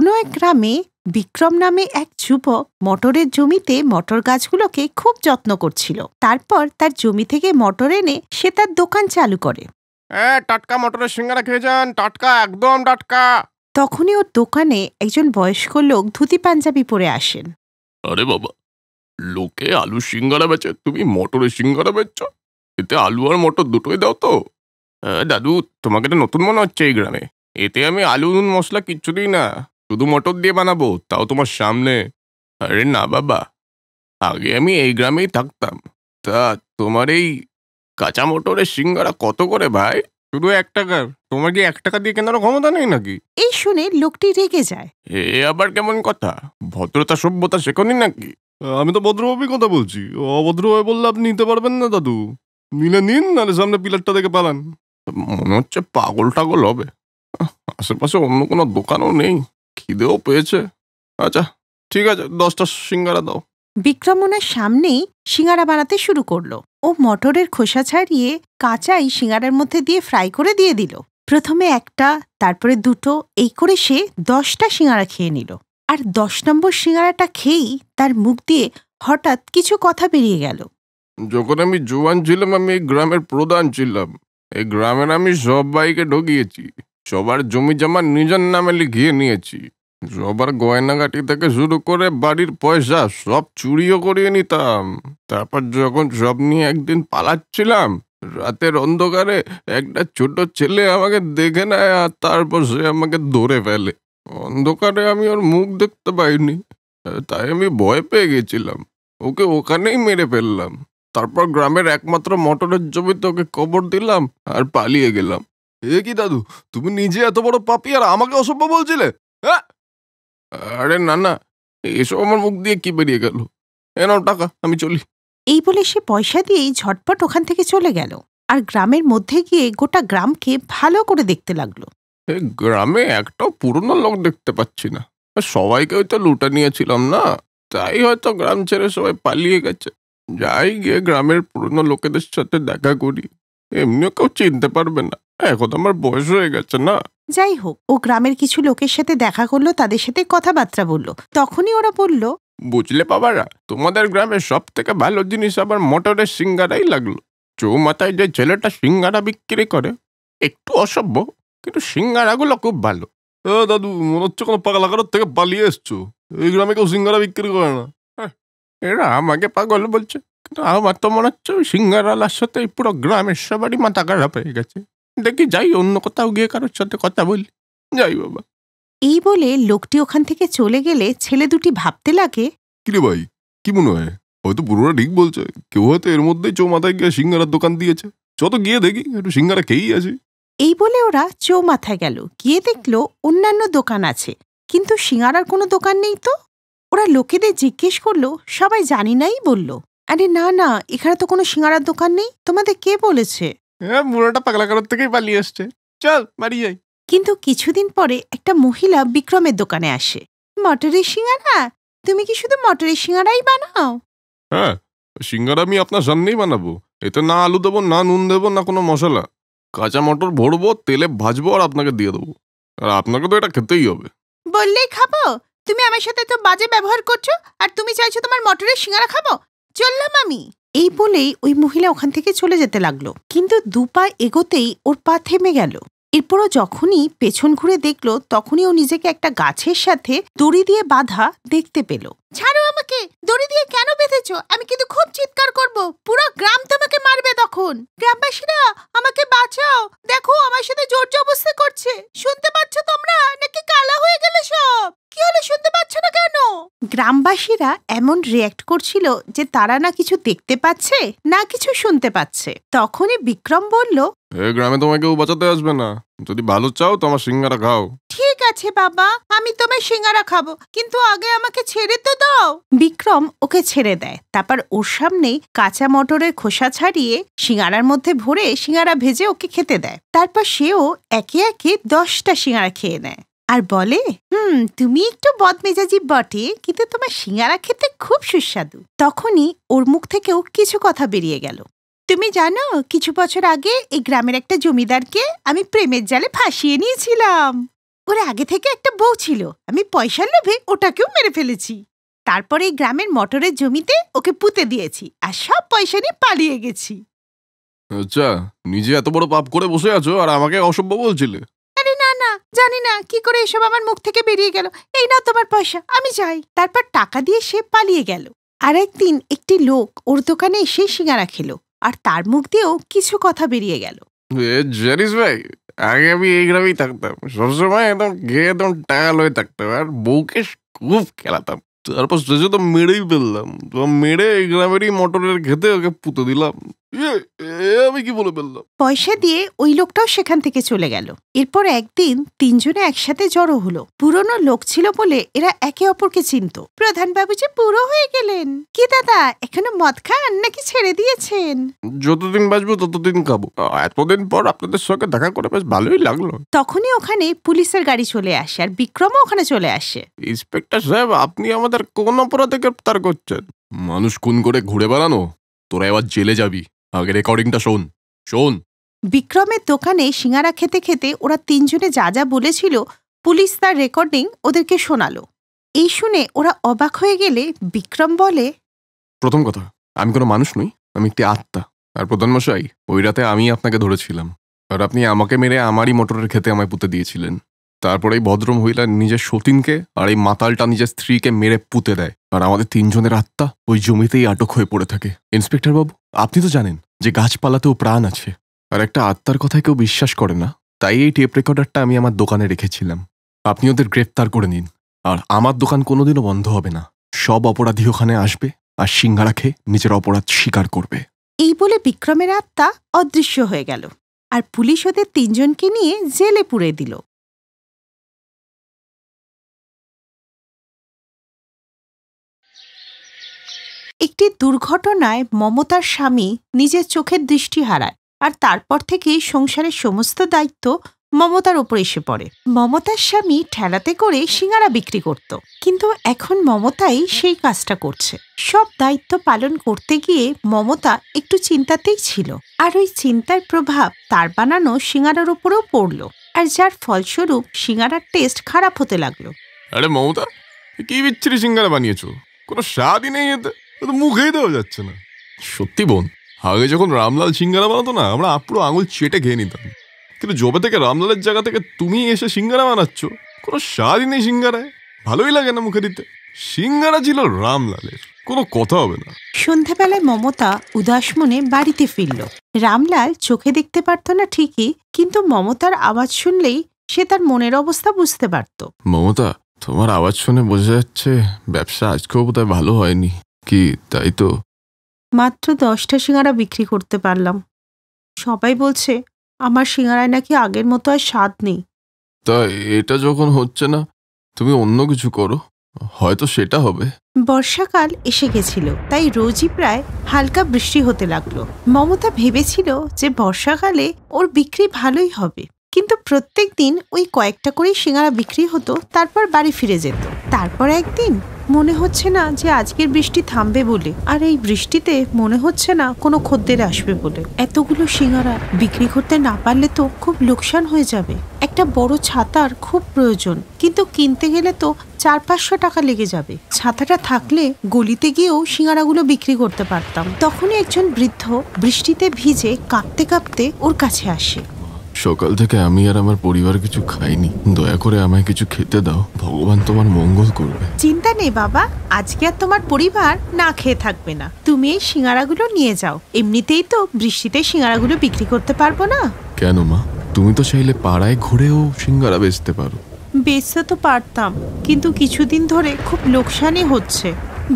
কোনো এক গ্রামে বিক্রম নামে এক যুবক মটরের জমিতে মটর গাছগুলোকে খুব যত্ন করছিল। তারপর তার জমি থেকে মটর এনে সে তার দোকান চালু করে। টাটকা মটরের সিঙ্গারা খেয়ে যান, টাটকা, একদম টাটকা। তখনই ওর দোকানে একজন বয়স্ক লোক ধুতি পাঞ্জাবি পরে আসেন। আরে বাবা, লোকে আলু সিঙ্গারা বেচে, তুমি মটরের সিঙ্গারা বেচছ? এতে আলু আর মটর দুটোই দাও তো? দাদু, তোমাকে তো নতুন মনে হচ্ছে এই গ্রামে। এতে আমি আলু নুন মশলা কিচ্ছু দিই না, শুধু মটর দিয়ে বানাবো, তাও তোমার সামনে। আরে না বাবা, আগে আমি এই গ্রামেই থাকতাম। তা তোমার এই কাঁচা মটরের সিঙ্গারা কত করে ভাই? শুধু 1 টাকার? তোমার কি 1 টাকা দিয়ে কেনার ক্ষমতা নেই নাকি? এই শুনে লোকটি রেগে যায়। এ আবার কেমন কথা? ভদ্রতা সভ্যতা শেখনি নাকি? আমি তো ভদ্রভাবেই কথা বলছি, অভদ্রভাবে বললে আপনি নিতে পারবেন না দাদু। নিলে নিন, নাহলে সামনে পিলারটা দেখে পালান। মনে হচ্ছে পাগল টাগল হবে। আশেপাশে অন্য কোনো দোকানও নেই, খিদেও পেয়েছে। আচ্ছা ঠিক আছে, 10টা সিঙ্গারা দাও। বিক্রম ওনার সামনেই সিঙ্গারা বানাতে শুরু করলো। ও মটরের খোসা ছাড়িয়ে কাঁচাই সিঙ্গারার মধ্যে দিয়ে ফ্রাই করে দিয়ে দিল। প্রথমে 1টা, তারপরে 2টো, এই করে সে 10টা সিঙ্গারা খেয়ে নিল। আর 10 নম্বর সিঙ্গারাটা খেয়েই তার মুখ দিয়ে হঠাৎ কিছু কথা বেরিয়ে গেল। যখন আমি জোয়ান ছিলাম, আমি এই গ্রামের প্রধান ছিলাম। এই গ্রামের আমি সবাইকে ঠকিয়েছি, সবার জমি জমা নিজের নামে লিখিয়ে নিয়েছি, সবার গয়নাগাটি থেকে শুরু করে বাড়ির পয়সা সব চুরিও করিয়ে নিতাম। তারপর যখন সব নিয়ে একদিন পালাচ্ছিলাম, রাতের অন্ধকারে একটা ছোট ছেলে আমাকে দেখে নেয়, আর তারপর সে আমাকে ধরে ফেলে। অন্ধকারে আমি ওর মুখ দেখতে পাইনি, তাই আমি ভয় পেয়ে গেছিলাম। ওকে ওখানেই মেরে ফেললাম। তারপর গ্রামের একমাত্র মটরের জমিতে ওকে কবর দিলাম আর পালিয়ে গেলাম। এ কি দাদু, তুমি নিজে এত বড় পাপী আর আমাকে অসভ্য বলছিলে? হ্যাঁ? আরে না না, এসব আমার মুখ দিয়ে কি বেরিয়ে গেল? নাও টাকা, আমি চলি। এই বলে সে পয়সা দিয়েই ঝটপট ওখান থেকে চলে গেল। আর গ্রামের মধ্যে গিয়ে গোটা গ্রামকে ভালো করে দেখতে লাগলো। এই গ্রামে একটাও পুরনো লোক দেখতে পাচ্ছি না। সবাইকে হয়তো লুটে নিয়েছিলাম না, তাই হয়তো গ্রাম ছেড়ে সবাই পালিয়ে গেছে। যাই গিয়ে গ্রামের পুরনো লোকেদের সাথে দেখা করি, এমনিও কেউ চিনতে পারবে না, এখন আমার বয়স হয়ে গেছে না। যাই হোক, ও গ্রামের কিছু লোকের সাথে দেখা করলো, তাদের সাথে কথাবার্তা বলল। তখনই ওরা বলল, বুঝলে বাবারা, তোমাদের গ্রামের সব থেকে ভালো জিনিস আবার মটরের সিঙ্গারাই লাগলো। চৌমাথায় যে ছেলেটা সিঙ্গারা বিক্রি করে, একটু অসভ্য, কিন্তু সিঙ্গারাগুলো খুব ভালো। দাদু, মনে হচ্ছে কোনো পাগলাকারোর থেকে পালিয়ে এসছো। এই গ্রামে কেউ সিঙ্গারা বিক্রি করে না। এরা আমাকে পাগল বলছে, কিন্তু আমার তো মনে হচ্ছে ওই সিঙ্গারালার সাথে পুরো গ্রামের সবারই মাথা খারাপ হয়ে গেছে। দেখি যাই, অন্য কোথাও গিয়ে কারোর সাথে কথা বলি। যাই বাবা। এই বলে লোকটি ওখান থেকে চলে গেলে ছেলে দুটি ভাবতে লাগে, কিরে ভাই, কি মনে হয়? হয়তো পুরোটা ঠিক বলছে, কেউ হয়তো এর মধ্যেই চৌমাথায় গিয়ে সিঙ্গারার দোকান দিয়েছে। যত গিয়ে দেখি, একটু সিঙ্গারা খেয়েই আছে। এই বলে ওরা চৌমাথায় গেল। গিয়ে দেখলো অন্যান্য দোকান আছে, কিন্তু সিঙ্গারার কোনো দোকান নেই। তো ওরা লোকেদের জিজ্ঞেস করলো, সবাই জানি নাই বলল। আরে না না, এখানে তো কোনো সিঙ্গারার দোকান নেই, তোমাদের কে বলেছে? হ্যাঁ, বুড়োটা পাগলাকারোর থেকেই পালিয়ে এসছে। চল বাড়ি যাই। কিন্তু কিছুদিন পরে একটা মহিলা বিক্রমের দোকানে আসে। মটরের সিঙ্গারা? তুমি কি শুধু মটরের সিঙ্গারাই বানাও? হ্যাঁ, সিঙ্গারা আমি আপনার সামনেই বানাবো। এতে না আলু দেবো, না নুন দেবো, না কোনো মশলা। কাঁচা মটর ভরবো, তেলে ভাজবো আর আপনাকে দিয়ে দেবো। আর আপনাকে তো এটা খেতেই হবে। বললেই খাবো? তুমি আমার সাথে তো বাজে ব্যবহার করছো, আর তুমি চাইছো তোমার মটরের সিঙ্গারা খাবো? চললাম আমি। এই বলেই ওই মহিলা ওখান থেকে চলে যেতে লাগলো। কিন্তু 2 পা এগোতেই ওর পা থেমে গেল। এরপরও যখনই পেছন ঘুরে দেখলো, তখনই ও নিজেকে একটা গাছের সাথে দড়ি দিয়ে বাঁধা দেখতে পেল। ছাড়ো আমাকে, দড়ি দিয়ে কেন বেঁধেছো? আমি কিন্তু খুব চিৎকার করব, পুরো গ্রাম তোমাকে মারবে তখন। গ্রামবাসীরা, আমাকে বাঁচাও, দেখো আমার সাথে জোর জবরদস্তি করছে। শুনতে পাচ্ছ তোমরা, নাকি কালা হয়ে গেলে সব? কি হলো, শুনতে পাচ্ছ না কেন? গ্রামবাসীরা এমন রিয়্যাক্ট করছিল যে তারা না কিছু দেখতে পাচ্ছে, না কিছু শুনতে পাচ্ছে। তখনই বিক্রম বলল, এই গ্রামে তোমায় কেউ বাঁচাতে আসবে না। যদি ভালো চাও তো আমার সিঙ্গারা খাও। ঠিক আছে বাবা, আমি তোমার সিঙ্গারা খাবো, কিন্তু আগে আমাকে ছেড়ে তো দাও। বিক্রম ওকে ছেড়ে দেয়। তারপর ওর সামনেই কাঁচা মটরের খোসা ছাড়িয়ে সিঙ্গারার মধ্যে ভরে সিঙ্গারা ভেজে ওকে খেতে দেয়। তারপর সেও একে একে 10টা সিঙ্গারা খেয়ে নেয় আর বলে, তুমি একটু বদমেজাজি বটে, কিন্তু তোমার সিঙ্গারা খেতে খুব সুস্বাদু। তখনই ওর মুখ থেকেও কিছু কথা বেরিয়ে গেল। তুমি জানো, কিছু বছর আগে এই গ্রামের একটা জমিদারকে আমি প্রেমের জালে ফাঁসিয়ে নিয়েছিলাম। ওর আগে থেকে একটা বউ ছিল, আমি পয়সার লোভে ওটাকেও মেরে ফেলেছি। তারপরে এই গ্রামের মটরের জমিতে ওকে পুঁতে দিয়েছি আর সব পয়সা নিয়ে পালিয়ে গেছি। আচ্ছা, নিজে এত বড় পাপ করে বসে আছো আর আমাকে অসভ্য বলছিলে? আরে না না, জানি না কি করে এসব আমার মুখ থেকে বেরিয়ে গেল। এই নাও তোমার পয়সা, আমি যাই। তারপর টাকা দিয়ে সে পালিয়ে গেল। আর একদিন একটি লোক ওর দোকানে এসে সিঙ্গারা খেলো আর তার মুখ দিয়েও কিছু কথা বেরিয়ে গেল। জানিস ভাই, আগে আমি এই গ্রামেই থাকতাম, সবসময় একদম গিয়ে একদম টায়াল হয়ে থাকতাম আর বউকে খুব খেলাতাম। তারপর শেষে তো মেরেই ফেললাম, তো মেরে এই গ্রামেরই মটরের খেতে ওকে পুঁতে দিলাম। আমি কি বলে ফেললাম। পয়সা দিয়ে ওই লোকটাও সেখান থেকে চলে গেল। এরপর একদিন তিনজনে একসাথে জড়ো হলো। পুরনো লোক ছিল বলে এরা একে অপরকে চিনত। প্রধান বাবু যে বুড়ো হয়ে গেলেন। কি দাদা, এখনো মদ খান নাকি ছেড়ে দিয়েছেন? যতদিন বাঁচবো ততদিন খাবো। এতদিন পর আপনাদের সঙ্গে দেখা করে বেশ ভালোই লাগলো। তখনই ওখানে পুলিশের গাড়ি চলে আসে আর বিক্রমও ওখানে চলে আসে। ইন্সপেক্টর সাহেব, আপনি আমাদের কোন অপরাধে গ্রেপ্তার করছেন? মানুষ খুন করে ঘুরে বেড়ানো? তোরা এবার জেলে যাবি। আগে রেকর্ডিংটা শোন। শোন। বিক্রমের দোকানে সিঙ্গারা খেতে খেতে ওরা তিনজনে যা যা বলেছিল পুলিশ তার রেকর্ডিং ওদেরকে শোনালো। এই শুনে ওরা অবাক হয়ে গেলে বিক্রম বলে, প্রথম কথা, আমি কোনো মানুষ নই, আমি একটি আত্মা। আর প্রধান মশাই, ওই রাতে আমি আপনাকে ধরেছিলাম আর আপনি আমাকে মেরে আমারই মোটরের খেতে আমায় পুঁতে দিয়েছিলেন। তারপরে এই ভদ্র মহিলা নিজের সতীনকে আর এই মাতালটা নিজের স্ত্রীকে মেরে পুঁতে দেয় আর আমাদের তিনজনের আত্মা ওই জমিতেই আটক হয়ে পড়ে থাকে। ইন্সপেক্টর বাবু, আপনি তো জানেন যে গাছপালাতেও প্রাণ আছে আর একটা আত্মার কথায় কেউ বিশ্বাস করে না। তাই এই টেপ রেকর্ডারটা আমি আমার দোকানে রেখেছিলাম। আপনি ওদের গ্রেফতার করে নিন আর আমার দোকান কোনোদিনও বন্ধ হবে না। সব অপরাধী ওখানে আসবে আর সিঙ্গারা খেয়ে নিজের অপরাধ স্বীকার করবে। এই বলে বিক্রমের আত্মা অদৃশ্য হয়ে গেল আর পুলিশ ওদের তিনজনকে নিয়ে জেলে পুরে দিল। একটি দুর্ঘটনায় মমতার স্বামী নিজের চোখের দৃষ্টি হারায় আর তারপর থেকেই সংসারের সমস্ত দায়িত্ব মমতার ওপর এসে পড়ে। মমতার স্বামী ঠেলাতে করে সিঙ্গারা বিক্রি করত, কিন্তু এখন মমতাই সেই কাজটা করছে। সব দায়িত্ব পালন করতে গিয়ে মমতা একটু চিন্তাতেই ছিল আর ওই চিন্তার প্রভাব তার বানানো সিঙ্গারার ওপরেও পড়ল আর যার ফলস্বরূপ সিঙ্গারার টেস্ট খারাপ হতে লাগলো। আরে মমতা, কি বিচ্ছিরি সিঙ্গারা বানিয়েছো, কোনো স্বাদই নেই এতে, তো মুখেই দেওয়া যাচ্ছে না। সত্যি বোন, আগে যখন রামলাল সিঙ্গারা বানাতো না, আমরা পুরো আঙুল চেটে খেয়ে নিতাম। কিন্তু যবে থেকে রামলালের জায়গা থেকে তুমি এসে সিঙ্গারা বানাচ্ছ, কোনো স্বাদই নেই সিঙ্গারায়, ভালোই লাগে না মুখে দিতে। সিঙ্গারা ছিল রামলালের, কোনো কথা হবে না। সন্ধ্যাবেলায় মমতা উদাস মনে বাড়িতে ফিরল। রামলাল চোখে দেখতে পারত না ঠিকই, কিন্তু মমতার আওয়াজ শুনলেই সে তার মনের অবস্থা বুঝতে পারত। মমতা, তোমার আওয়াজ শুনে বোঝা যাচ্ছে ব্যবসা আজকেও বোধহয় ভালো হয়নি, কি তাই তো? মাত্র 10টা সিঙ্গারা বিক্রি করতে পারলাম। সবাই বলছে আমার সিঙ্গারায় নাকি আগের মতো আর স্বাদ নেই। তা এটা যখন হচ্ছে না, তুমি অন্য কিছু করো, হয়তো সেটা হবে। বর্ষাকাল এসে গেছিল, তাই রোজই প্রায় হালকা বৃষ্টি হতে লাগলো। মমতা ভেবেছিল যে বর্ষাকালে ওর বিক্রি ভালোই হবে, কিন্তু প্রত্যেক দিন ওই কয়েকটা করেই সিঙ্গারা বিক্রি হতো, তারপর বাড়ি ফিরে যেত। তারপর একদিন মনে হচ্ছে না যে আজকের বৃষ্টি থামবে বলে, আর এই বৃষ্টিতে মনে হচ্ছে না কোনো খদ্দের আসবে বলে। এতগুলো সিঙ্গারা বিক্রি করতে না পারলে তো খুব লোকসান হয়ে যাবে। একটা বড় ছাতার খুব প্রয়োজন, কিন্তু কিনতে গেলে তো 400-500 টাকা লেগে যাবে। ছাতাটা থাকলে গলিতে গিয়েও সিঙ্গারাগুলো বিক্রি করতে পারতাম। তখনই একজন বৃদ্ধ বৃষ্টিতে ভিজে কাঁপতে কাঁপতে ওর কাছে আসে। সকাল থেকে আমি আর আমার পরিবার কিছু খাইনি, দয়া করে আমায় কিছু খেতে দাও, ভগবান তোমার মঙ্গল করবে। চিন্তা নেই বাবা, আজকে আর তোমার পরিবার না খেয়ে থাকবে না। তুমি এই সিঙ্গারাগুলো নিয়ে যাও, এমনিতেই তো বৃষ্টিতে সিঙ্গারাগুলো বিক্রি করতে পারবো না। কেন মা, তুমি তো চাইলে পাড়ায় ঘুরেও সিঙ্গারা বেচতে পারো। বেচতে তো পারতাম, কিন্তু কিছুদিন ধরে খুব লোকসানই হচ্ছে।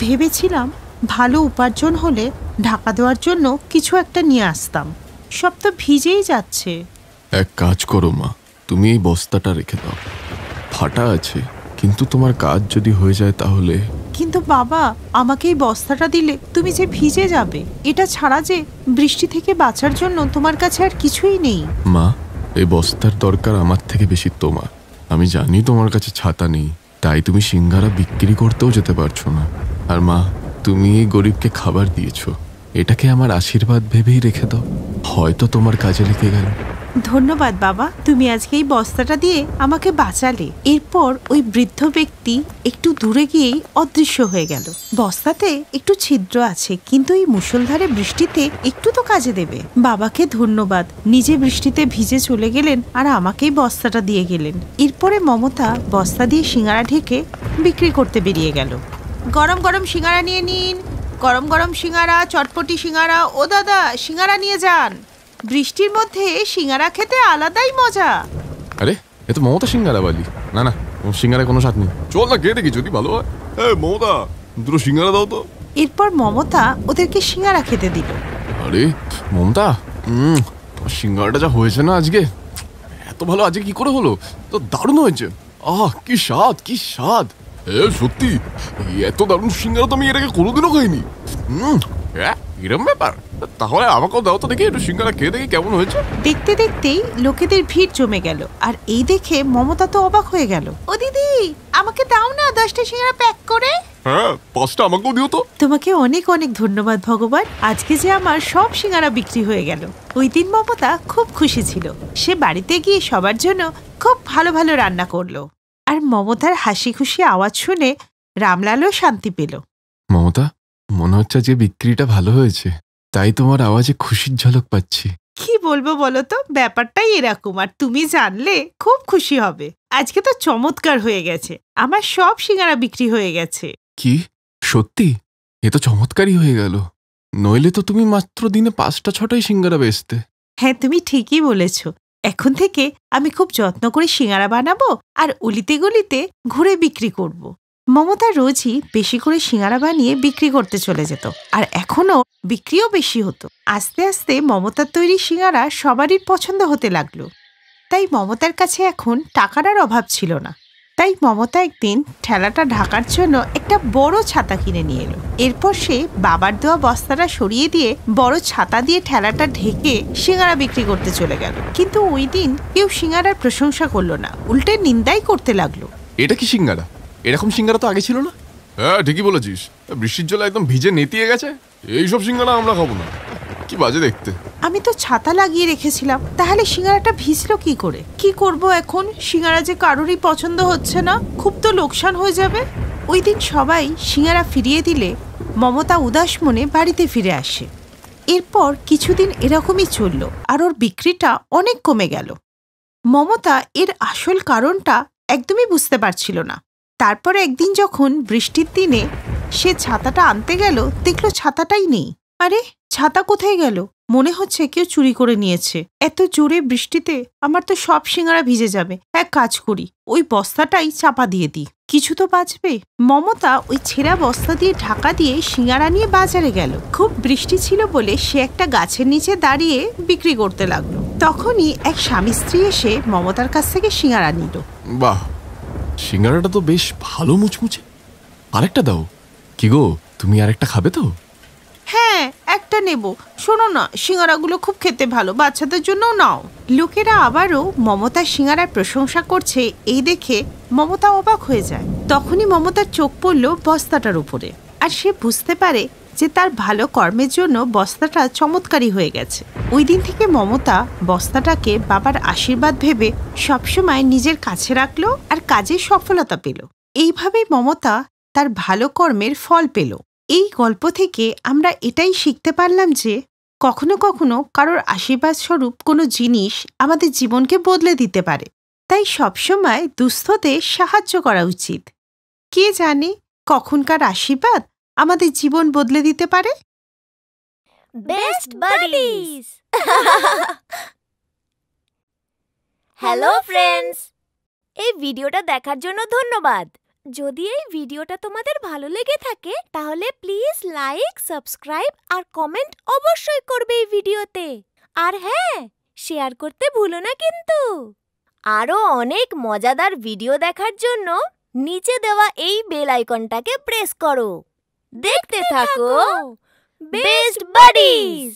ভেবেছিলাম ভালো উপার্জন হলে ঢাকা দেওয়ার জন্য কিছু একটা নিয়ে আসতাম। সব তো ভিজেই যাচ্ছে। এক কাজ করো মা, তুমি এই বস্তাটা রেখে দাও, ফাটা আছে, কিন্তু তোমার কাজ যদি হয়ে যায় তাহলে। কিন্তু বাবা, আমাকে এই বস্তাটা দিলে তুমি যে ভিজে যাবে, এটা ছাড়া যে বৃষ্টি থেকে বাঁচার জন্য তোমার কাছে আর কিছুই নেই। মা, এই বস্তার দরকার আমার থেকে বেশি তোমার। আমি জানি তোমার কাছে ছাতা নেই, তাই তুমি সিঙ্গারা বিক্রি করতেও যেতে পারছো না। আর মা, তুমি এই গরিবকে খাবার দিয়েছো, এটাকে আমার আশীর্বাদ ভেবেই রেখে দাও, হয়তো তোমার কাজে লেগে গেল। ধন্যবাদ বাবা, তুমি আজকে এই বস্তাটা দিয়ে আমাকে বাঁচালে। এরপর ওই বৃদ্ধ ব্যক্তি একটু দূরে গিয়েই অদৃশ্য হয়ে গেল। বস্তাতে একটু ছিদ্র আছে, কিন্তু এই মুষলধারে বৃষ্টিতে একটু তো কাজে দেবে। বাবাকে ধন্যবাদ, নিজে বৃষ্টিতে ভিজে চলে গেলেন আর আমাকেই বস্তাটা দিয়ে গেলেন। এরপরে মমতা বস্তা দিয়ে সিঙ্গারা ঢেকে বিক্রি করতে বেরিয়ে গেল। গরম গরম সিঙ্গারা নিয়ে নিন, গরম গরম সিঙ্গারা, চটপটি সিঙ্গারা। ও দাদা, সিঙ্গারা নিয়ে যান। বৃষ্টির মধ্যে সিঙ্গারা খেতে আলাদাই মজা। আরে এ তো মমতা সিঙ্গারা বালি। না না, সিঙ্গারায় কোনো স্বাদ নেই। চল না খেয়ে দেখি, যদি ভালো হয়। মমতা, দুটো সিঙ্গারা দাও তো। এরপর মমতা ওদেরকে সিঙ্গারা খেতে দিল। আরে মমতা, তোমার সিঙ্গারাটা যা হয়েছে না আজকে, এত ভালো আজকে কি করে হলো? তো দারুণ হয়েছে। কি স্বাদ, কি স্বাদ। সত্যি এত দারুণ সিঙ্গারা তো আমি এর আগে কোনোদিনও খাইনি। এরম ব্যাপার? তাহলে আমাকেও দাও তো দেখি, একটু সিঙ্গারা খেয়ে দেখি কেমন হয়েছে। দেখতে দেখতেই লোকেদের ভিড় জমে গেল, আর এই দেখে মমতা তো অবাক হয়ে গেল। ও দিদি, আমাকে দাও না 10টা সিঙ্গারা প্যাক করে। হ্যাঁ, 5টা আমাকেও দিও তো। তোমাকে অনেক অনেক ধন্যবাদ ভগবান, আজকে যে আমার সব সিঙ্গারা বিক্রি হয়ে গেল। ওই দিন মমতা খুব খুশি ছিল। সে বাড়িতে গিয়ে সবার জন্য খুব ভালো ভালো রান্না করলো। আর মমতার হাসি খুশি আওয়াজ শুনে রামলালও শান্তি পেল। মমতা, মনে হচ্ছে যে বিক্রিটা ভালো হয়েছে, তাই তোমার আওয়াজে খুশির ঝলক পাচ্ছি। কি বলবো বলো তো, ব্যাপারটাই এরকম। আর তুমি জানলে খুব খুশি হবে। আজকে তো চমৎকার হয়ে গেছে, আমার সব সিঙ্গারা বিক্রি হয়ে গেছে। কি সত্যি? এ তো চমৎকারই হয়ে গেল। নইলে তো তুমি মাত্র দিনে 5টা-6টাই সিঙ্গারা বেচতে। হ্যাঁ, তুমি ঠিকই বলেছ। এখন থেকে আমি খুব যত্ন করে সিঙ্গারা বানাবো আর অলিতে গলিতে ঘুরে বিক্রি করব। মমতা রোজই বেশি করে সিঙ্গারা বানিয়ে বিক্রি করতে চলে যেত, আর এখনো বিক্রিও বেশি হতো। আস্তে আস্তে মমতার তৈরি সিঙ্গারা সবারই পছন্দ হতে লাগলো। তাই মমতার কাছে এখন টাকার আর অভাব ছিল না। তাই মমতা একদিন ঠেলাটা ঢাকার জন্য একটা বড় ছাতা কিনে নিয়ে এলো। এরপর সে বাবার দেওয়া বস্তাটা সরিয়ে দিয়ে বড় ছাতা দিয়ে ঠেলাটা ঢেকে সিঙ্গারা বিক্রি করতে চলে গেল। কিন্তু ওই দিন কেউ সিঙ্গারার প্রশংসা করলো না, উল্টে নিন্দাই করতে লাগলো। এটা কি সিঙ্গারা? এরকম সিঙ্গারা তো আগে ছিল না। হ্যাঁ, ঠিকই বলেছিস। বৃষ্টির জলে একদম ভিজে নেতিয়ে গেছে। এইসব সিঙ্গারা আমরা খাবো না, কি বাজে দেখতে। আমি তো ছাতা লাগিয়ে রেখেছিলাম, তাহলে সিঙ্গারাটা ভিজলো কি করে? কি করব এখন? সিঙ্গারা যে কারোরই পছন্দ হচ্ছে না, খুব তো লোকসান হয়ে যাবে। ওই দিন সবাই সিঙ্গারা ফিরিয়ে দিলে মমতা উদাস মনে বাড়িতে ফিরে আসে। এরপর কিছুদিন এরকমই চলল, আর ওর বিক্রিটা অনেক কমে গেল। মমতা এর আসল কারণটা একদমই বুঝতে পারছিল না। তারপর একদিন যখন বৃষ্টির দিনে সে ছাতাটা আনতে গেল, দেখলো ছাতাটাই নেই। আরে, ছাতা কোথায় গেল? মনে হচ্ছে কেউ চুরি করে নিয়েছে। এত জোরে বৃষ্টিতে আমার তো সব সিঙ্গারা ভিজে যাবে। এক কাজ করি, ওই বস্তাটাই চাপা দিয়ে দিই, কিছু তো বাঁচবে। মমতা ওই ছেঁড়া বস্তা দিয়ে ঢাকা দিয়ে সিঙ্গারা নিয়ে বাজারে গেল। খুব বৃষ্টি ছিল বলে সে একটা গাছের নিচে দাঁড়িয়ে বিক্রি করতে লাগলো। তখনই এক স্বামী স্ত্রী এসে মমতার কাছ থেকে সিঙ্গারা নিল। বাহ, সিঙ্গারাটা তো বেশ ভালো মুচমুচে। আরেকটা দাও। কি গো, তুমি আরেকটা খাবে তো? হ্যাঁ, একটা নেব। শোনো না, সিঙ্গারাগুলো খুব খেতে ভালো, বাচ্চাদের জন্যও নাও। লোকেরা আবারও মমতার সিঙ্গারার প্রশংসা করছে, এই দেখে মমতা অবাক হয়ে যায়। তখনই মমতার চোখ পড়ল বস্তাটার উপরে, আর সে বুঝতে পারে যে তার ভালো কর্মের জন্য বস্তাটা চমৎকারী হয়ে গেছে। ওই দিন থেকে মমতা বস্তাটাকে বাবার আশীর্বাদ ভেবে সবসময় নিজের কাছে রাখলো আর কাজে সফলতা পেল। এইভাবেই মমতা তার ভালো কর্মের ফল পেল। এই গল্প থেকে আমরা এটাই শিখতে পারলাম যে কখনো কখনো কারোর আশীর্বাদ স্বরূপ কোনো জিনিস আমাদের জীবনকে বদলে দিতে পারে। তাই সবসময় দুস্থদের সাহায্য করা উচিত। কে জানে কখনকার আশীর্বাদ আমাদের জীবন বদলে দিতে পারে। Best buddies. হ্যালো ফ্রেন্ডস, এই ভিডিওটা দেখার জন্য ধন্যবাদ। যদি এই ভিডিওটা তোমাদের ভালো লেগে থাকে তাহলে প্লিজ লাইক, সাবস্ক্রাইব আর কমেন্ট অবশ্যই করবে এই ভিডিওতে। আর হ্যাঁ, শেয়ার করতে ভুলো না কিন্তু। আরো অনেক মজাদার ভিডিও দেখার জন্য নিচে দেওয়া এই বেল আইকনটাকে প্রেস করো। দেখতে থাকো বেস্ট বাডিজ।